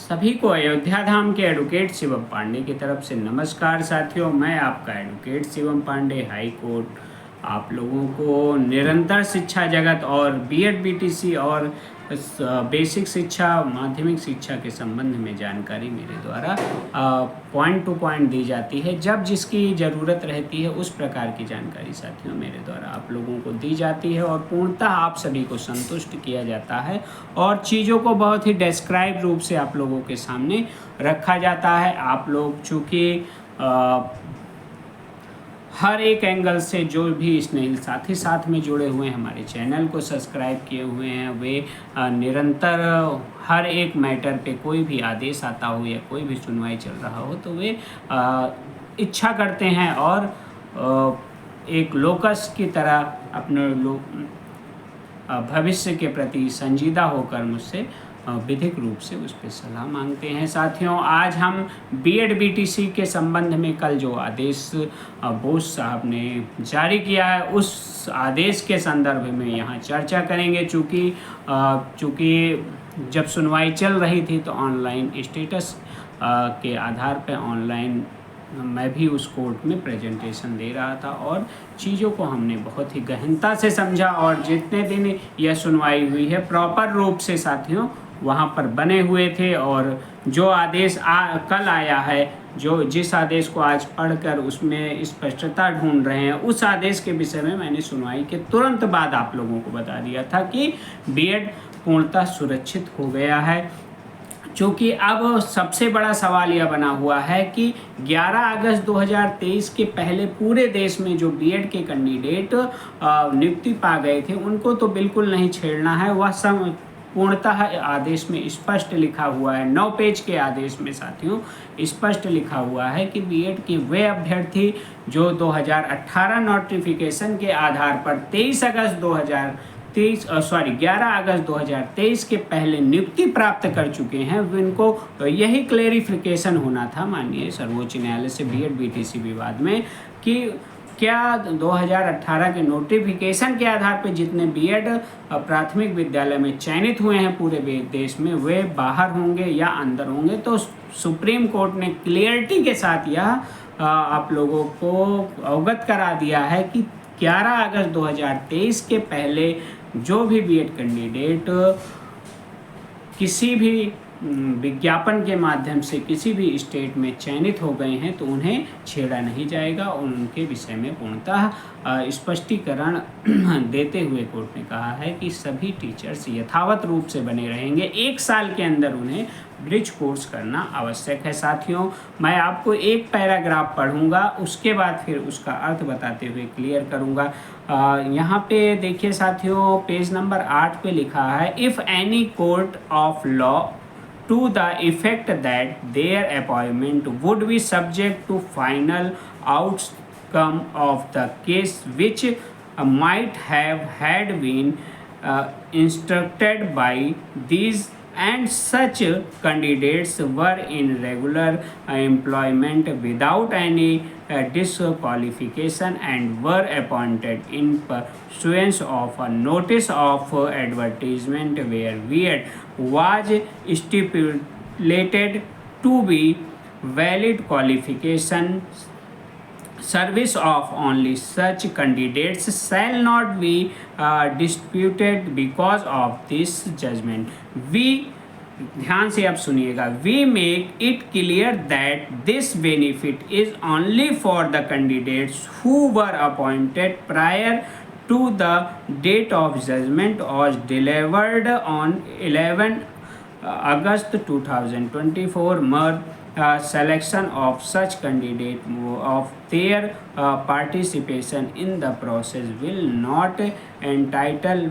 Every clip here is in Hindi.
सभी को अयोध्या धाम के एडवोकेट शिवम पांडे की तरफ से नमस्कार साथियों। मैं आपका advocate Shivam Pandey high court आप लोगों को निरंतर शिक्षा जगत और बीएड बीटीसी और बेसिक शिक्षा माध्यमिक शिक्षा के संबंध में जानकारी मेरे द्वारा पॉइंट टू पॉइंट दी जाती है। जब जिसकी ज़रूरत रहती है उस प्रकार की जानकारी साथियों मेरे द्वारा आप लोगों को दी जाती है और पूर्णतः आप सभी को संतुष्ट किया जाता है और चीज़ों को बहुत ही डिस्क्राइब रूप से आप लोगों के सामने रखा जाता है। आप लोग चूँकि हर एक एंगल से जो भी स्नेहिल साथी साथ में जुड़े हुए हैं, हमारे चैनल को सब्सक्राइब किए हुए हैं, वे निरंतर हर एक मैटर पे कोई भी आदेश आता हो या कोई भी सुनवाई चल रहा हो तो वे इच्छा करते हैं और एक लोकस की तरह अपने भविष्य के प्रति संजीदा होकर मुझसे विधिक रूप से उस पर सलाह मांगते हैं। साथियों, आज हम बीएड बीटीसी के संबंध में कल जो आदेश बोस साहब ने जारी किया है उस आदेश के संदर्भ में यहाँ चर्चा करेंगे। चूँकि जब सुनवाई चल रही थी तो ऑनलाइन स्टेटस के आधार पर ऑनलाइन मैं भी उस कोर्ट में प्रेजेंटेशन दे रहा था और चीज़ों को हमने बहुत ही गहनता से समझा और जितने दिन यह सुनवाई हुई है प्रॉपर रूप से साथियों वहाँ पर बने हुए थे और जो आदेश कल आया है, जिस आदेश को आज पढ़कर उसमें स्पष्टता ढूंढ रहे हैं, उस आदेश के विषय में मैंने सुनवाई के तुरंत बाद आप लोगों को बता दिया था कि बीएड पूर्णतः सुरक्षित हो गया है। क्योंकि अब सबसे बड़ा सवाल यह बना हुआ है कि 11 अगस्त 2023 के पहले पूरे देश में जो बीएड के कैंडिडेट नियुक्ति पा गए थे उनको तो बिल्कुल नहीं छेड़ना है। वह सब पूर्णतः आदेश में स्पष्ट लिखा हुआ है, 9 पेज के आदेश में साथियों स्पष्ट लिखा हुआ है कि बीएड के वे अभ्यर्थी जो 2018 नोटिफिकेशन के आधार पर 11 अगस्त 2023 के पहले नियुक्ति प्राप्त कर चुके हैं, इनको यही क्लेरिफिकेशन होना था माननीय सर्वोच्च न्यायालय से बीएड बीटीसी विवाद में कि क्या 2018 के नोटिफिकेशन के आधार पर जितने बीएड प्राथमिक विद्यालय में चयनित हुए हैं पूरे देश में वे बाहर होंगे या अंदर होंगे। तो सुप्रीम कोर्ट ने क्लियरिटी के साथ यह आप लोगों को अवगत करा दिया है कि 11 अगस्त 2023 के पहले जो भी बीएड कैंडिडेट किसी भी विज्ञापन के माध्यम से किसी भी स्टेट में चयनित हो गए हैं तो उन्हें छेड़ा नहीं जाएगा और उनके विषय में पूर्णतः स्पष्टीकरण देते हुए कोर्ट ने कहा है कि सभी टीचर्स यथावत रूप से बने रहेंगे। 1 साल के अंदर उन्हें ब्रिज कोर्स करना आवश्यक है। साथियों, मैं आपको एक पैराग्राफ पढ़ूंगा, उसके बाद फिर उसका अर्थ बताते हुए क्लियर करूंगा। यहाँ पे देखिए साथियों, पेज नंबर 8 पे लिखा है, if any court of law to the effect that their appointment would be subject to final outcome of the case which might have had been instructed by these and such candidates were in regular employment without any disqualification and were appointed in pursuance of a notice of advertisement where BEd was stipulated to be valid qualification. Service of only such candidates shall not be disputed because of this judgment. We ध्यान से आप सुनिएगा, we make it clear that this benefit is only for the candidates who were appointed prior to the date of judgment was delivered on 11 August 2024. Mere selection of such candidate of their participation in the process will not entitle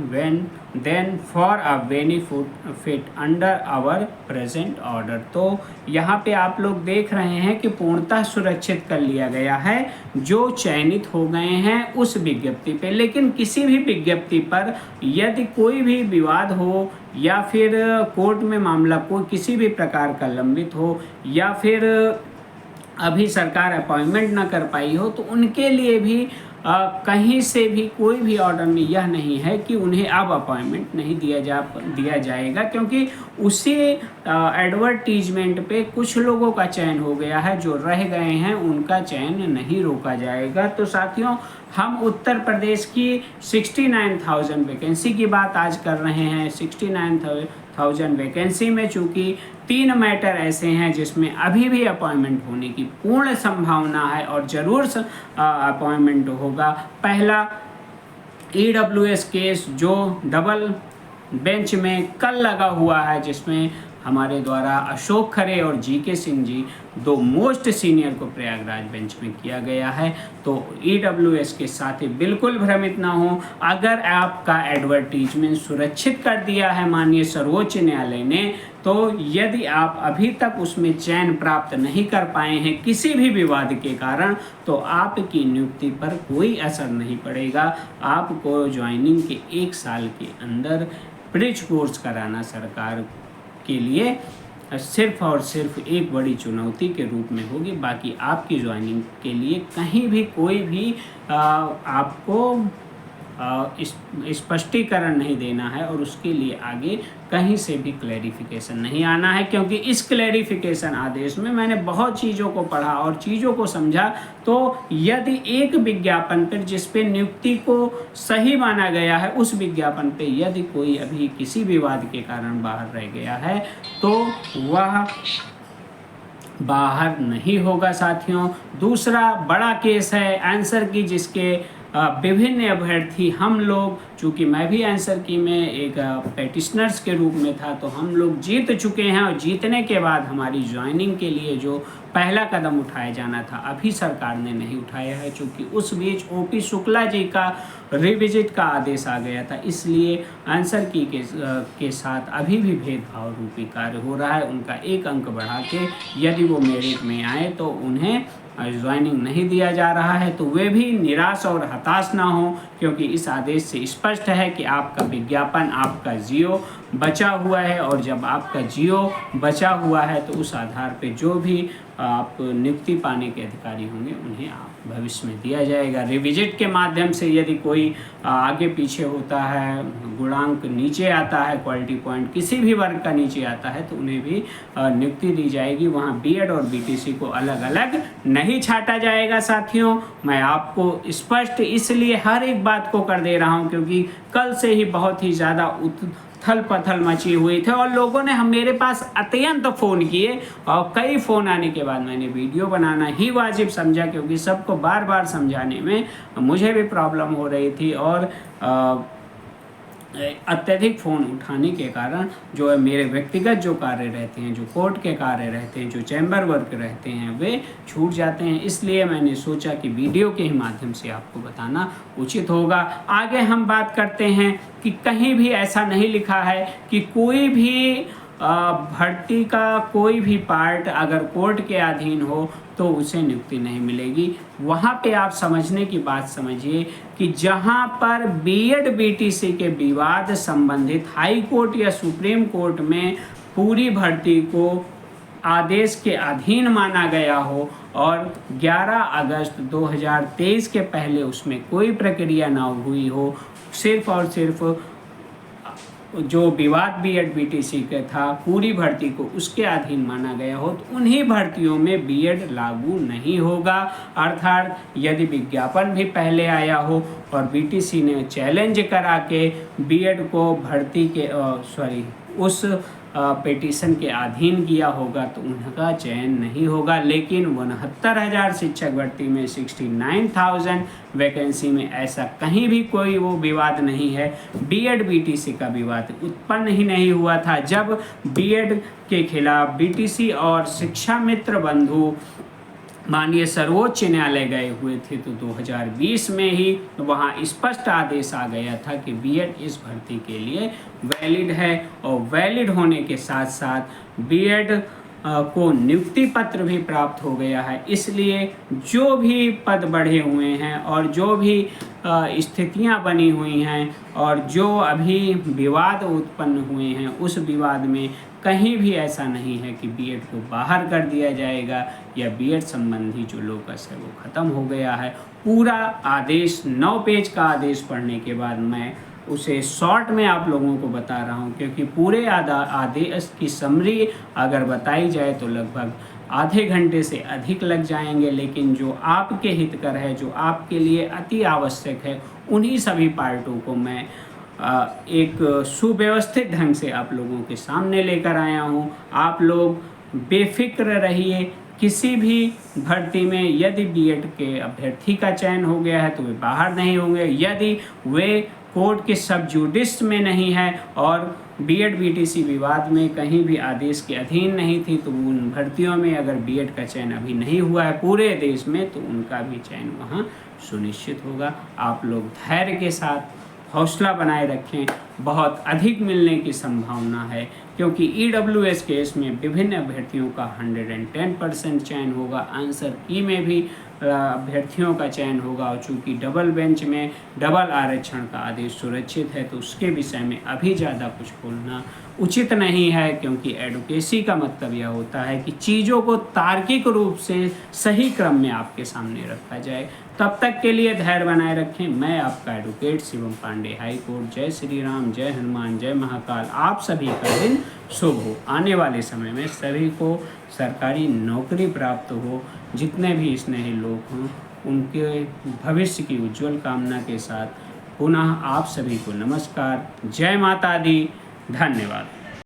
then for a benefit under our present order. तो यहाँ पे आप लोग देख रहे हैं कि पूर्णतः सुरक्षित कर लिया गया है जो चयनित हो गए हैं उस विज्ञप्ति पे। लेकिन किसी भी विज्ञप्ति पर यदि कोई भी विवाद हो या फिर कोर्ट में मामला कोई किसी भी प्रकार का लंबित हो या फिर अभी सरकार अपॉइंटमेंट ना कर पाई हो तो उनके लिए भी कहीं से भी कोई भी ऑर्डर में यह नहीं है कि उन्हें अब अपॉइंटमेंट नहीं दिया जाएगा, क्योंकि उसी एडवर्टीजमेंट पे कुछ लोगों का चयन हो गया है, जो रह गए हैं उनका चयन नहीं रोका जाएगा। तो साथियों, हम उत्तर प्रदेश की 69,000 वैकेंसी की बात आज कर रहे हैं। 69,000 वैकेंसी में चूँकि 3 मैटर ऐसे हैं जिसमें अभी भी अपॉइंटमेंट होने की पूर्ण संभावना है और ज़रूर अपॉइंटमेंट होगा। पहला EWS केस जो डबल बेंच में कल लगा हुआ है, जिसमें हमारे द्वारा अशोक खरे और GK Singh ji, 2 most senior को प्रयागराज बेंच में किया गया है। तो EWS के साथ ही बिल्कुल भ्रमित ना हो। अगर आपका एडवर्टीजमेंट सुरक्षित कर दिया है माननीय सर्वोच्च न्यायालय ने, तो यदि आप अभी तक उसमें चयन प्राप्त नहीं कर पाए हैं किसी भी विवाद के कारण, तो आपकी नियुक्ति पर कोई असर नहीं पड़ेगा। आपको ज्वाइनिंग के 1 साल के अंदर ब्रिज कोर्स कराना सरकार के लिए सिर्फ और सिर्फ एक बड़ी चुनौती के रूप में होगी। बाकी आपकी ज्वाइनिंग के लिए कहीं भी कोई भी आपको स्पष्टीकरण नहीं देना है और उसके लिए आगे कहीं से भी क्लैरिफिकेशन नहीं आना है, क्योंकि इस क्लैरिफिकेशन आदेश में मैंने बहुत चीज़ों को पढ़ा और चीज़ों को समझा। तो यदि एक विज्ञापन पर जिस पे नियुक्ति को सही माना गया है, उस विज्ञापन पे यदि कोई अभी किसी विवाद के कारण बाहर रह गया है, तो वह बाहर नहीं होगा साथियों। दूसरा बड़ा केस है आंसर की, जिसके विभिन्न अभ्यर्थी हम लोग, चूँकि मैं भी आंसर की में एक पेटिशनर्स के रूप में था, तो हम लोग जीत चुके हैं और जीतने के बाद हमारी ज्वाइनिंग के लिए जो पहला कदम उठाया जाना था अभी सरकार ने नहीं उठाया है, चूँकि उस बीच OP शुक्ला जी का रिविजिट का आदेश आ गया था। इसलिए आंसर की के साथ अभी भी भेदभाव रूपी कार्य हो रहा है। उनका 1 अंक बढ़ा के यदि वो मेरिट में आए तो उन्हें ज्वाइनिंग नहीं दिया जा रहा है। तो वे भी निराश और हताश ना हो, क्योंकि इस आदेश से स्पष्ट है कि आपका विज्ञापन, आपका जियो बचा हुआ है, और जब आपका जियो बचा हुआ है तो उस आधार पे जो भी आप नियुक्ति पाने के अधिकारी होंगे उन्हें आप भविष्य में दिया जाएगा। रिविजिट के माध्यम से यदि कोई आगे पीछे होता है, गुणांक नीचे आता है, क्वालिटी पॉइंट किसी भी वर्ग का नीचे आता है, तो उन्हें भी नियुक्ति दी जाएगी। वहाँ BEd और BTC को अलग अलग नहीं छाटा जाएगा साथियों। मैं आपको स्पष्ट इसलिए हर एक बात को कर दे रहा हूँ, क्योंकि कल से ही बहुत ही ज़्यादा उथल पथल मची हुई थी और लोगों ने मेरे पास अत्यंत फ़ोन किए, और कई फ़ोन आने के बाद मैंने वीडियो बनाना ही वाजिब समझा, क्योंकि सबको बार बार समझाने में मुझे भी प्रॉब्लम हो रही थी। और अत्यधिक फ़ोन उठाने के कारण जो है मेरे व्यक्तिगत जो कार्य रहते हैं, जो कोर्ट के कार्य रहते हैं, जो चैम्बर वर्क रहते हैं, वे छूट जाते हैं। इसलिए मैंने सोचा कि वीडियो के ही माध्यम से आपको बताना उचित होगा। आगे हम बात करते हैं कि कहीं भी ऐसा नहीं लिखा है कि कोई भी भर्ती का कोई भी पार्ट अगर कोर्ट के अधीन हो तो उसे नियुक्ति नहीं मिलेगी। वहाँ पे आप समझने की बात समझिए कि जहाँ पर BEd BTC के विवाद संबंधित हाई कोर्ट या सुप्रीम कोर्ट में पूरी भर्ती को आदेश के अधीन माना गया हो और 11 अगस्त 2023 के पहले उसमें कोई प्रक्रिया ना हुई हो, सिर्फ और सिर्फ जो विवाद BEd BTC का था पूरी भर्ती को उसके अधीन माना गया हो, तो उन्हीं भर्तियों में BEd लागू नहीं होगा। अर्थात यदि विज्ञापन भी पहले आया हो और BTC ने चैलेंज करा के BEd को भर्ती के उस पेटिशन के अधीन किया होगा, तो उनका चयन नहीं होगा। लेकिन 69,000 शिक्षक भर्ती में 69,000 वैकेंसी में ऐसा कहीं भी कोई वो विवाद नहीं है। BEd BTC का विवाद उत्पन्न ही नहीं हुआ था। जब BEd के खिलाफ BTC और शिक्षा मित्र बंधु माननीय सर्वोच्च न्यायालय गए हुए थे, तो 2020 में ही वहाँ स्पष्ट आदेश आ गया था कि BEd इस भर्ती के लिए वैलिड है, और वैलिड होने के साथ साथ BEd को नियुक्ति पत्र भी प्राप्त हो गया है। इसलिए जो भी पद बढ़े हुए हैं और जो भी स्थितियां बनी हुई हैं और जो अभी विवाद उत्पन्न हुए हैं, उस विवाद में कहीं भी ऐसा नहीं है कि बीएड को बाहर कर दिया जाएगा या बीएड संबंधी जो लोकस है वो ख़त्म हो गया है। पूरा आदेश 9 पेज का आदेश पढ़ने के बाद मैं उसे शॉर्ट में आप लोगों को बता रहा हूँ, क्योंकि पूरे आदेश की समरी अगर बताई जाए तो लगभग आधे घंटे से अधिक लग जाएंगे। लेकिन जो आपके हितकर है, जो आपके लिए अति आवश्यक है, उन्हीं सभी पार्टों को मैं एक सुव्यवस्थित ढंग से आप लोगों के सामने लेकर आया हूँ। आप लोग बेफिक्र रहिए। किसी भी भर्ती में यदि बीएड के अभ्यर्थी का चयन हो गया है तो वे बाहर नहीं होंगे। यदि वे कोर्ट के सब जुडिस में नहीं है और बीएड बीटीसी विवाद में कहीं भी आदेश के अधीन नहीं थी, तो उन भर्तियों में अगर बीएड का चयन अभी नहीं हुआ है पूरे देश में, तो उनका भी चयन वहाँ सुनिश्चित होगा। आप लोग धैर्य के साथ हौसला बनाए रखें। बहुत अधिक मिलने की संभावना है, क्योंकि ईडब्ल्यूएस केस में विभिन्न अभ्यर्थियों का 110% चयन होगा। आंसर की में भी अभ्यर्थियों का चयन होगा, और चूँकि डबल बेंच में डबल आरक्षण का आदेश सुरक्षित है, तो उसके विषय में अभी ज़्यादा कुछ बोलना उचित नहीं है। क्योंकि एडवोकेसी का मतलब यह होता है कि चीज़ों को तार्किक रूप से सही क्रम में आपके सामने रखा जाए। तब तक के लिए धैर्य बनाए रखें। मैं आपका advocate Shivam Pandey, high court. जय श्री राम, जय हनुमान, जय महाकाल। आप सभी का दिन शुभ हो। आने वाले समय में सभी को सरकारी नौकरी प्राप्त हो। जितने भी स्नेही लोग हों, उनके भविष्य की उज्जवल कामना के साथ पुनः आप सभी को नमस्कार। जय माता दी। धन्यवाद।